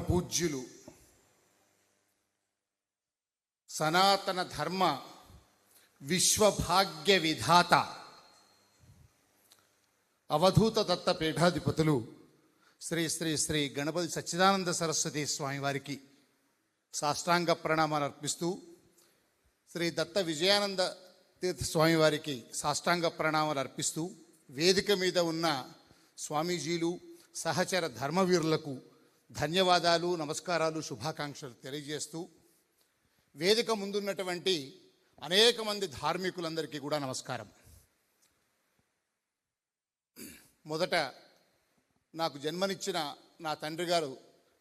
పరమపూజ్యులు సనాతన ధర్మ విశ్వభాగ్య విధాత అవధూత దత్త పీఠాధిపతులు శ్రీ శ్రీ శ్రీ గణపతి సచ్చిదానంద సరస్వతి స్వామి వారికి సాష్టాంగ ప్రణామాలు అర్పిస్తూ, శ్రీ దత్త విజయానంద తీర్థ స్వామి వారికి సాష్టాంగ ప్రణామాలు అర్పిస్తూ, వేదిక మీద ఉన్న స్వామీజీలు సహచర ధర్మవీరులకు ధన్యవాదాలు, నమస్కారాలు, శుభాకాంక్షలు తెలియజేస్తూ, వేదిక ముందున్నటువంటి అనేక మంది ధార్మికులందరికీ కూడా నమస్కారం. మొదట నాకు జన్మనిచ్చిన నా తండ్రి గారు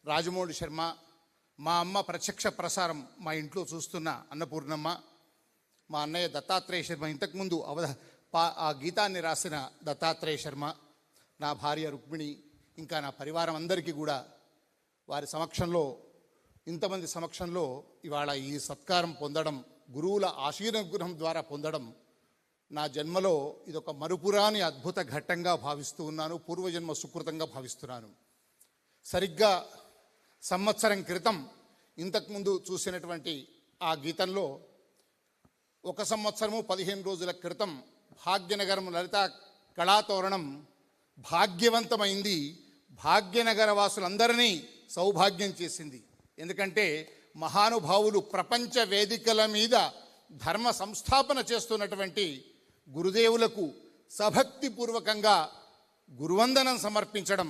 రాజమౌళి శర్మ, మా అమ్మ ప్రత్యక్ష ప్రసారం మా ఇంట్లో చూస్తున్న అన్నపూర్ణమ్మ, మా అన్నయ్య దత్తాత్రేయ శర్మ, ఇంతకుముందు ఆ గీతాన్ని రాసిన దత్తాత్రేయ శర్మ, నా భార్య రుక్మిణి, ఇంకా నా పరివారం అందరికీ కూడా వారి సమక్షంలో, ఇంతమంది సమక్షంలో ఇవాళ ఈ సత్కారం పొందడం, గురువుల ఆశీర్వాదం ద్వారా పొందడం నా జన్మలో ఇదొక మరుపురాని అద్భుత ఘట్టంగా భావిస్తూ ఉన్నాను. పూర్వజన్మ సుకృతంగా భావిస్తున్నాను. సరిగ్గా సంవత్సరం క్రితం ఇంతకుముందు చూసినటువంటి ఆ గీతంలో 1 సంవత్సరము 15 రోజుల క్రితం భాగ్యనగరం లలిత కళాతోరణం భాగ్యవంతమైంది. భాగ్యనగర వాసులందరినీ సౌభాగ్యం చేసింది. ఎందుకంటే మహానుభావులు ప్రపంచ వేదికల మీద ధర్మ సంస్థాపన చేస్తున్నటువంటి గురుదేవులకు సభక్తిపూర్వకంగా గురువందనం సమర్పించడం,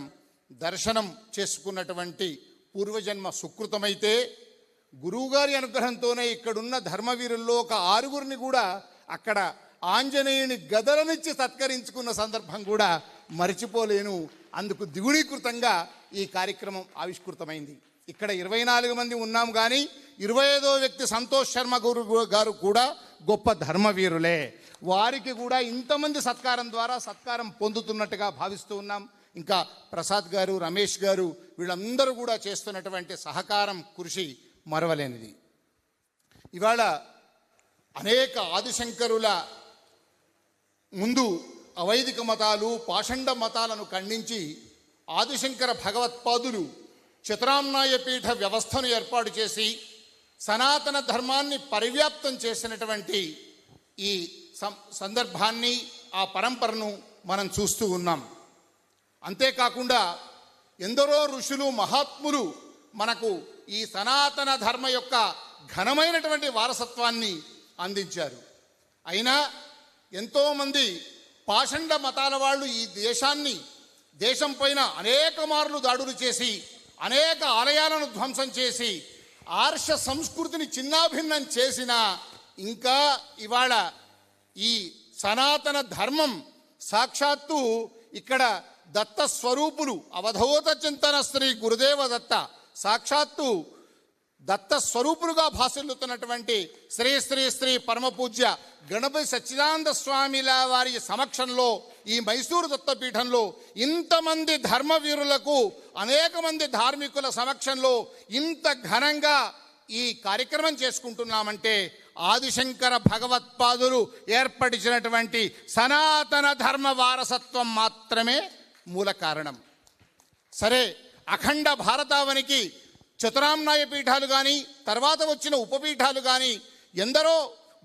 దర్శనం చేసుకున్నటువంటి పూర్వజన్మ సుకృతమైతే, గురువుగారి అనుగ్రహంతోనే ఇక్కడున్న ధర్మవీరుల్లో ఒక 6గురిని కూడా అక్కడ ఆంజనేయుని గదలనిచ్చి సత్కరించుకున్న సందర్భం కూడా మరిచిపోలేను. అందుకు ద్విగుణీకృతంగా ఈ కార్యక్రమం ఆవిష్కృతమైంది. ఇక్కడ 24 మంది ఉన్నాం, కానీ 25వ వ్యక్తి సంతోష్ శర్మ గారు కూడా గొప్ప ధర్మవీరులే. వారికి కూడా ఇంతమంది సత్కారం ద్వారా సత్కారం పొందుతున్నట్టుగా భావిస్తూ ఉన్నాం. ఇంకా ప్రసాద్ గారు, రమేష్ గారు, వీళ్ళందరూ కూడా చేస్తున్నటువంటి సహకారం, కృషి మరవలేనిది. ఇవాళ అనేక ఆదిశంకరుల ముందు అవైదిక మతాలు, పాషండ మతాలను ఖండించి ఆదిశంకర భగవత్పాదులు చతురామ్నాయ పీఠ వ్యవస్థను ఏర్పాటు చేసి సనాతన ధర్మాన్ని పరివ్యాప్తం చేసినటువంటి ఈ సందర్భాన్ని, ఆ పరంపరను మనం చూస్తూ ఉన్నాం. అంతేకాకుండా ఎందరో ఋషులు, మహాత్ములు మనకు ఈ సనాతన ధర్మ యొక్క ఘనమైనటువంటి వారసత్వాన్ని అందించారు. అయినా ఎంతోమంది పాషండ మతాల వాళ్ళు ఈ దేశం పైన అనేక మార్లు దాడులు చేసి, అనేక ఆలయాలను ధ్వంసం చేసి, ఆర్ష సంస్కృతిని చిన్నాభిన్నం చేసిన, ఇంకా ఇవాళ ఈ సనాతన ధర్మం సాక్షాత్తు ఇక్కడ దత్త స్వరూపులు, అవధూత చింతన శ్రీ గురుదేవ దత్త సాక్షాత్తు దత్త స్వరూపులుగా భాసిల్లుతున్నటువంటి శ్రీ శ్రీ శ్రీ పరమపూజ్య గణపతి సచ్చిదానంద స్వామిల వారి సమక్షంలో, ఈ మైసూరు దత్తపీఠంలో ఇంతమంది ధర్మవీరులకు, అనేక మంది ధార్మికుల సమక్షంలో ఇంత ఘనంగా ఈ కార్యక్రమం చేసుకుంటున్నామంటే ఆదిశంకర భగవత్పాదులు ఏర్పరిచినటువంటి సనాతన ధర్మ వారసత్వం మాత్రమే మూల కారణం. సరే, అఖండ భారతావనికి చతురామ్నాయ పీఠాలు కానీ, తర్వాత వచ్చిన ఉపపీఠాలు కానీ, ఎందరో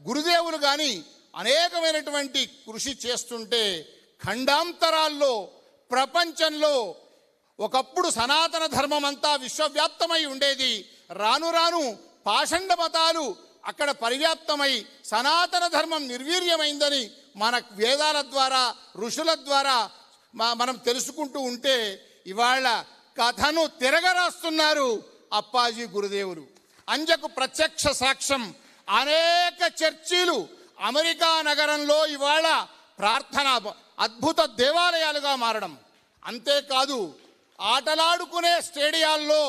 గురుదేవులు కానీ అనేకమైనటువంటి కృషి చేస్తుంటే, ఖండాంతరాల్లో ప్రపంచంలో ఒకప్పుడు సనాతన ధర్మం అంతా విశ్వవ్యాప్తమై ఉండేది. రాను రాను పాషండ మతాలు అక్కడ పరివ్యాప్తమై సనాతన ధర్మం నిర్వీర్యమైందని మన వేదాల ద్వారా, ఋషుల ద్వారా మనం తెలుసుకుంటూ ఉంటే, ఇవాళ కథను తిరగరాస్తున్నారు అప్పాజీ గురుదేవులు. అంజకు ప్రత్యక్ష సాక్ష్యం అనేక చర్చిలు అమెరికా నగరంలో ఇవాళ ప్రార్థన అద్భుత దేవాలయాలుగా మారడం. అంతేకాదు, ఆటలాడుకునే స్టేడియాల్లో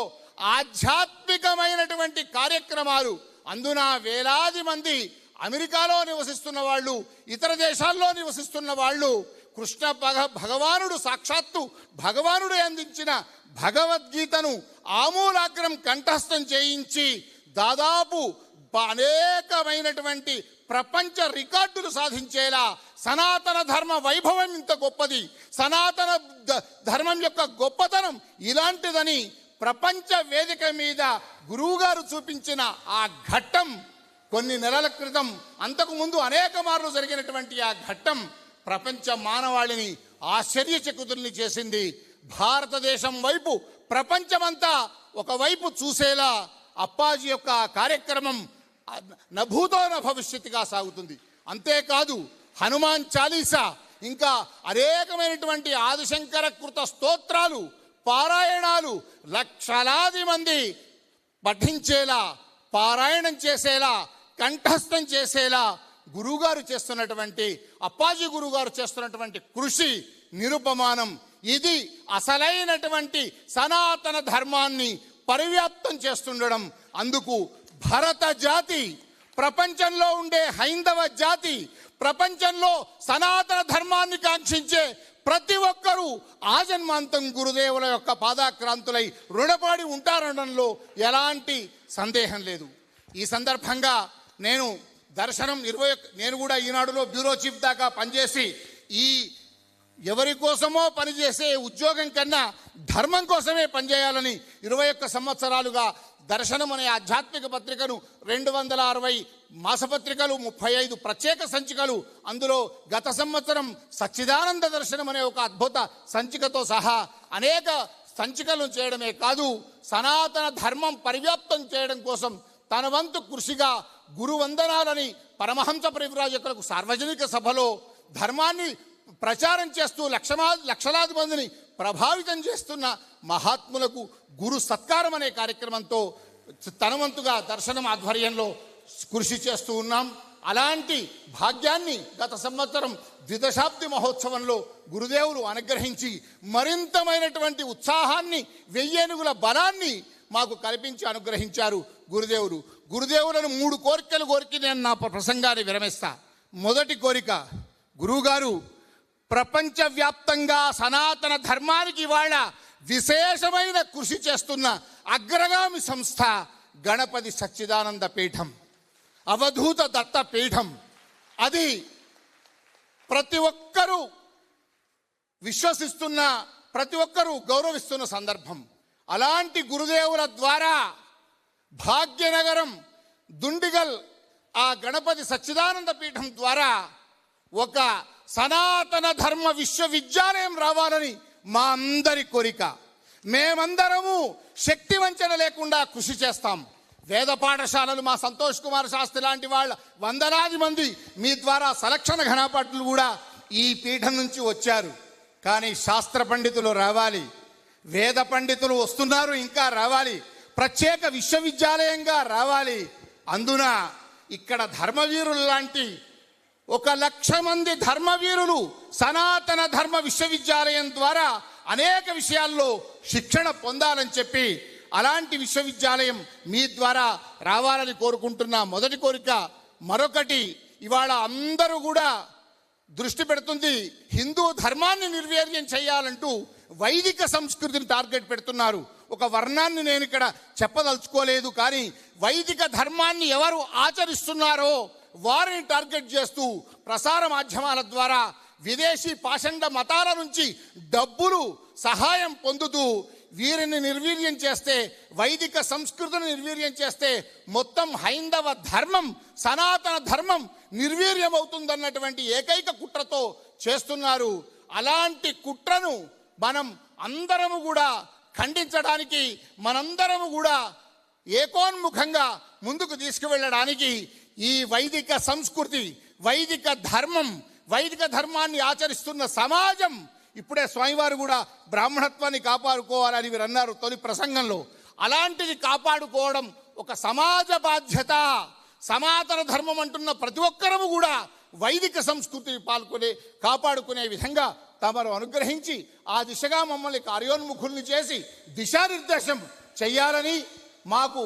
ఆధ్యాత్మికమైనటువంటి కార్యక్రమాలు, అందున వేలాది మంది అమెరికాలో నివసిస్తున్న వాళ్ళు, ఇతర దేశాల్లో నివసిస్తున్న వాళ్ళు కృష్ణ భగవానుడు, సాక్షాత్తు భగవానుడు అందించిన భగవద్గీతను ఆమూలాగ్రం కంఠస్థం చేయించి దాదాపు అనేకమైనటువంటి ప్రపంచ రికార్డులు సాధించేలా సనాతన ధర్మ వైభవం ఇంత గొప్పది, సనాతన ధర్మం యొక్క గొప్పతనం ఇలాంటిదని ప్రపంచ వేదిక మీద గురువుగారు చూపించిన ఆ ఘట్టం కొన్ని నెలల క్రితం, అంతకుముందు అనేక మార్లు జరిగినటువంటి ఆ ఘట్టం ప్రపంచ మానవాళిని ఆశ్చర్యచకితుల్ని చేసింది. భారతదేశం వైపు ప్రపంచమంతా ఒకవైపు చూసేలా అప్పాజీ యొక్క కార్యక్రమం నభూతో న భవిష్యత్తుగా సాగుతుంది. అంతేకాదు హనుమాన్ చాలీసా, ఇంకా అనేకమైనటువంటి ఆదిశంకర కృత స్తోత్రాలు, పారాయణాలు లక్షలాది మంది పఠించేలా, పారాయణం చేసేలా, కంఠస్థం చేసేలా గురువుగారు చేస్తున్నటువంటి, అప్పాజీ గురువుగారు చేస్తున్నటువంటి కృషి నిరుపమానం. ఇది అసలైనటువంటి సనాతన ధర్మాన్ని పరివ్యాప్తం చేస్తుండడం. అందుకు భరత జాతి, ప్రపంచంలో ఉండే హైందవ జాతి, ప్రపంచంలో సనాతన ధర్మాన్ని కాంక్షించే ప్రతి ఒక్కరూ ఆజన్మాంతం గురుదేవుల యొక్క పాదాక్రాంతులై రుణపడి ఉంటారనడంలో ఎలాంటి సందేహం లేదు. ఈ సందర్భంగా నేను దర్శనం నేను కూడా ఈనాడులో బ్యూరో చీఫ్ దాకా పనిచేసి, ఈ ఎవరి కోసమో పనిచేసే ఉద్యోగం కన్నా ధర్మం కోసమే పనిచేయాలని 21 సంవత్సరాలుగా దర్శనం అనే ఆధ్యాత్మిక పత్రికను 260 మాసపత్రికలు, 35 ప్రత్యేక సంచికలు, అందులో గత సంవత్సరం సచ్చిదానంద దర్శనం అనే ఒక అద్భుత సంచికతో సహా అనేక సంచికలను చేయడమే కాదు, సనాతన ధర్మం పరివ్యాప్తం చేయడం కోసం తన వంతు కృషిగా గురువందనాలని పరమహంస పరివ్రాజకులకు సార్వజనిక సభలో ధర్మాన్ని ప్రచారం చేస్తూ లక్షలాది మందిని ప్రభావితం చేస్తున్న మహాత్ములకు గురు సత్కారం అనే కార్యక్రమంతో తన వంతుగా దర్శనం ఆధ్వర్యంలో కృషి చేస్తూ ఉన్నాం. అలాంటి భాగ్యాన్ని గత సంవత్సరం ద్విదశాబ్ది మహోత్సవంలో గురుదేవులు అనుగ్రహించి మరింతమైనటువంటి ఉత్సాహాన్ని, 1000 ఏనుగుల బలాన్ని మాకు కల్పించి అనుగ్రహించారు గురుదేవులు. గురుదేవులను 3 కోరికలు కోరికి నేను నా ప్రసంగాన్ని విరమిస్తా. మొదటి కోరిక, గురువుగారు ప్రపంచవ్యాప్తంగా సనాతన ధర్మానికి ఇవాళ విశేషమైన కృషి చేస్తున్న అగ్రగామి సంస్థ గణపతి సచ్చిదానంద పీఠం, అవధూత దత్త పీఠం. అది ప్రతి ఒక్కరూ విశ్వసిస్తున్న, ప్రతి ఒక్కరూ గౌరవిస్తున్న సందర్భం. అలాంటి గురుదేవుల ద్వారా భాగ్యనగరం, దుండిగల్ ఆ గణపతి సచ్చిదానంద పీఠం ద్వారా ఒక సనాతన ధర్మ విశ్వవిద్యాలయం రావాలని మా అందరి కోరిక. మేమందరము శక్తి వంచన లేకుండా కృషి చేస్తాం. వేద పాఠశాలలు, మా సంతోష్ కుమార్ శాస్త్రి లాంటి వాళ్ళ వందలాది మంది మీ ద్వారా సలక్షణ ఘనపాఠులు కూడా ఈ పీఠం నుంచి వచ్చారు. కానీ శాస్త్ర పండితులు రావాలి, వేద పండితులు వస్తున్నారు, ఇంకా రావాలి, ప్రత్యేక విశ్వవిద్యాలయంగా రావాలి. అందున ఇక్కడ ధర్మవీరులు లాంటి 1,00,000 మంది ధర్మవీరులు సనాతన ధర్మ విశ్వవిద్యాలయం ద్వారా అనేక విషయాల్లో శిక్షణ పొందాలని చెప్పి అలాంటి విశ్వవిద్యాలయం మీ ద్వారా రావాలని కోరుకుంటున్న మొదటి కోరిక. మరొకటి, ఇవాళ అందరూ కూడా దృష్టి పెడుతుంది, హిందూ ధర్మాన్ని నిర్వీర్యం చేయాలంటూ వైదిక సంస్కృతిని టార్గెట్ పెడుతున్నారు. ఒక వర్ణాన్ని నేను ఇక్కడ చెప్పదలుచుకోలేదు, కానీ వైదిక ధర్మాన్ని ఎవరు ఆచరిస్తున్నారో వారిని టార్గెట్ చేస్తూ ప్రసార మాధ్యమాల ద్వారా విదేశీ పాషండ మతాల నుంచి డబ్బులు సహాయం పొందుతూ వీరిని నిర్వీర్యం చేస్తే, వైదిక సంస్కృతిని నిర్వీర్యం చేస్తే మొత్తం హైందవ ధర్మం, సనాతన ధర్మం నిర్వీర్యం అవుతుందన్నటువంటి ఏకైక కుట్రతో చేస్తున్నారు. అలాంటి కుట్రను మనం అందరము కూడా ఖండించడానికి, మనందరము కూడా ఏకోన్ముఖంగా ముందుకు తీసుకువెళ్ళడానికి ఈ వైదిక సంస్కృతి, వైదిక ధర్మం, వైదిక ధర్మాన్ని ఆచరిస్తున్న సమాజం, ఇప్పుడే స్వామివారు కూడా బ్రాహ్మణత్వాన్ని కాపాడుకోవాలని మీరు అన్నారు తొలి ప్రసంగంలో. అలాంటిది కాపాడుకోవడం ఒక సమాజ బాధ్యత. సనాతన ధర్మం అంటున్న ప్రతి ఒక్కరము కూడా వైదిక సంస్కృతిని కాపాడుకునే విధంగా తమరు అనుగ్రహించి ఆ దిశగా మమ్మల్ని కార్యోన్ముఖుల్ని చేసి దిశానిర్దేశం చెయ్యాలని, మాకు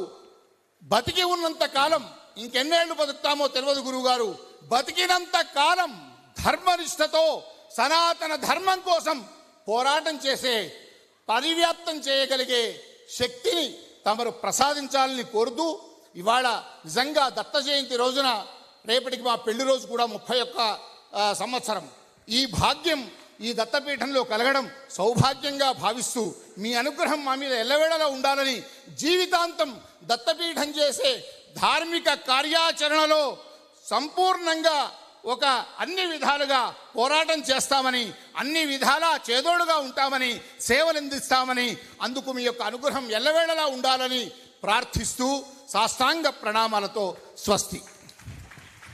బతికి ఉన్నంత కాలం, ఇంకెన్నేళ్లు బతుకుతామో తెలియదు గురువుగారు, బతికినంత కాలం ధర్మనిష్టతో సనాతన ధర్మం కోసం పోరాటం చేసే, పరివ్యాప్తం చేయగలిగే శక్తిని తమరు ప్రసాదించాలని కోరుతూ, ఇవాళ నిజంగా దత్త జయంతి రోజున, రేపటికి మా పెళ్లి రోజు కూడా 31 సంవత్సరం, ఈ భాగ్యం ఈ దత్తపీఠంలో కలగడం సౌభాగ్యంగా భావిస్తూ మీ అనుగ్రహం మా మీద ఎల్లవేళలా ఉండాలని జీవితాంతం దత్తపీఠం చేసే ధార్మిక కార్యాచరణలో సంపూర్ణంగా అన్ని విధాలుగా పోరాటం చేస్తామని, అన్ని విధాలా చేదోడుగా ఉంటామని, సేవలు అందిస్తామని, అందుకు మీ యొక్క అనుగ్రహం ఎల్లవేళలా ఉండాలని ప్రార్థిస్తూ సాష్టాంగ ప్రణామాలతో స్వస్తి.